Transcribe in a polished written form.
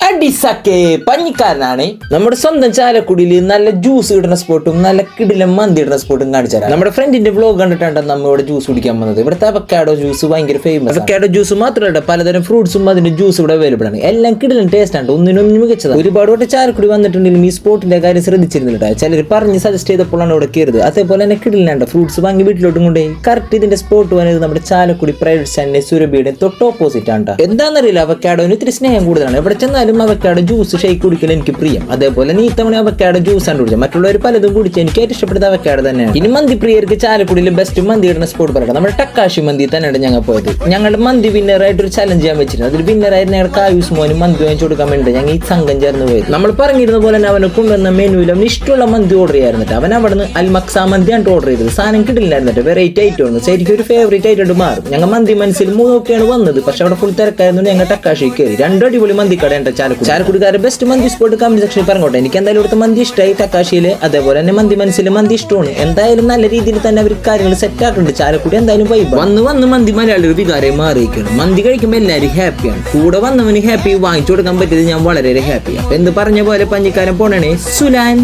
അടിസക്കെ പഞ്ഞിക്കാരനാണ് നമ്മുടെ സ്വന്തം ചാലക്കുടിയിൽ നല്ല ജ്യൂസ് കിട്ടുന്ന സ്പോട്ടും നല്ല കിടിലം മന്തി ഇടുന്ന സ്പോട്ടും കാണിച്ചു തരാം. നമ്മുടെ ഫ്രണ്ടിന്റെ വ്ലോഗ് കണ്ടിട്ടാണ് നമ്മൾ ഇവിടെ ജ്യൂസ് കുടിക്കാൻ വന്നത്. ഇവിടുത്തെ അവക്കാഡോ ജ്യൂസ് ഭയങ്കര ഫേമസ്. അവക്കാഡോ ജ്യൂസ് മാത്രമല്ല പലതരം ഫ്രൂട്ട്സും അതിന്റെ ജ്യൂസ് ഇവിടെ അവൈലബിൾ ആണ്. എല്ലാം കിടിലം ടേസ്റ്റ് ആണ്, ഒന്നിനൊന്നും മികച്ചത്. ഒരുപാട് വട്ടം ചാലക്കുടി വന്നിട്ടുണ്ടെങ്കിലും ഈ സ്പോട്ടിന്റെ കാര്യം ശ്രദ്ധിച്ചിരുന്നില്ല. ചിലർ പറഞ്ഞ് സജസ്റ്റ് ചെയ്തപ്പോഴാണ് ഇവിടെ കയറുന്നത്. അതേപോലെ തന്നെ കിടിലുണ്ട് ഫ്രൂട്ട്സ് വാങ്ങി വീട്ടിലോട്ടും കൊണ്ടേ കറക്റ്റ് ഇതിന്റെ സ്പോട്ട് വന്നത് നമ്മുടെ ചാലക്കുടി പ്രൈവറ്റ് സ്റ്റാൻഡിന്റെ സുരഭിയുടെ തൊട്ട് ഓപ്പോസിറ്റ് ആണ്. എന്താണെന്നറിയില്ല, അവക്കാഡോന് ഇത്തിരി സ്നേഹം കൂടുതലാണ്. എവിടെ ചെന്നാലും അവക്കാഡോ ജ്യൂസ് ഷേക്ക് കുടിക്കൽ എനിക്ക് പ്രിയം. അതേപോലെ നീ തവണ അവക്കാഡോ ജ്യൂസ് ആണ് കുടിച്ചത്. മറ്റുള്ളവർ പലതും കുടിച്ച് എനിക്ക് ഏറ്റവും ഇഷ്ടപ്പെടുന്ന അവക്കാഡോ തന്നെയാണ്. ഇനി മന്തി പ്രിയർക്ക് ചാലക്കുടിയിലെ ബെസ്റ്റ് മന്തി ഇടുന്ന സ്പോട്ട് പറയട്ടെ. നമ്മുടെ ടക്കാശി മന്തി തന്നെയാണ് ഞങ്ങൾ പോയത്. ഞങ്ങളുടെ മന്തി വിന്നറായിട്ട് ഒരു ചലഞ്ച് ചെയ്യാൻ വെച്ചിരുന്നു. അതിൽ വിന്നറായിട്ട് ഞങ്ങൾക്ക് ആയുസ് മോനും മന്തി വാങ്ങിച്ചു കൊടുക്കാൻ വേണ്ടി ഞങ്ങൾ ഈ സംഘം ചേർന്ന് പോയത്. നമ്മൾ പറഞ്ഞിരുന്ന പോലെ തന്നെ അവനെ കൊണ്ടുവന്ന മെനുവിൽ അവന് ഇഷ്ടമുള്ള മന്തി ഓർഡർ ചെയ്യാറുണ്ട്. അവൻ അവിടെ നിന്ന് അൽമക്സ മന്തിയാണ് ഓർഡർ ചെയ്തത്. സാധനം കിട്ടില്ലായിരുന്നിട്ട് വെറൈറ്റി ആയിട്ട് വന്നു. ശരിക്കും ഒരു ഫേവറേറ്റ് ആയിട്ട് മാറും. ഞങ്ങൾ മന്തി മനസ്സിൽ മൂന്നൊക്കെയാണ് വന്നത്. പക്ഷെ അവിടെ ഫുൾ തിരക്കായിരുന്നു. ഞങ്ങൾ ടക്കാശി കയറി. രണ്ടു അടിപൊളി മന്തി കടയുണ്ട് ചാലക്കുടിക്കാരുടെ ബെസ്റ്റ് മന്തി സ്പോട്ട് കമന്റ് സെക്ഷനിൽ പറഞ്ഞോട്ടെ. എനിക്ക് എന്തായാലും ഇവിടുത്തെ മന്തി ഇഷ്ടമായി ടക്കാശിയിൽ. അതേപോലെ തന്നെ മന്തി മനസ്സിൽ മന്തി ഇഷ്ടമാണ്. എന്തായാലും നല്ല രീതിയിൽ തന്നെ അവർ കാര്യങ്ങൾ സെറ്റ് ആക്കുന്നുണ്ട്. ചാലക്കുടി എന്തായാലും വൈബ്. വന്ന് മന്തി മലയാളികൾ വികാരം മാറിയിരിക്കണം. മന്തി കഴിക്കുമ്പോൾ എല്ലാവരും ഹാപ്പിയാണ്. കൂടെ വന്നവന് ഹാപ്പി, വാങ്ങിച്ചു കൊടുക്കാൻ പറ്റിയത് ഞാൻ വളരെ ഹാപ്പിയാണ്. എന്ത് പറഞ്ഞ പോലെ പഞ്ഞിക്കാരൻ പോണേ സുലാൻ.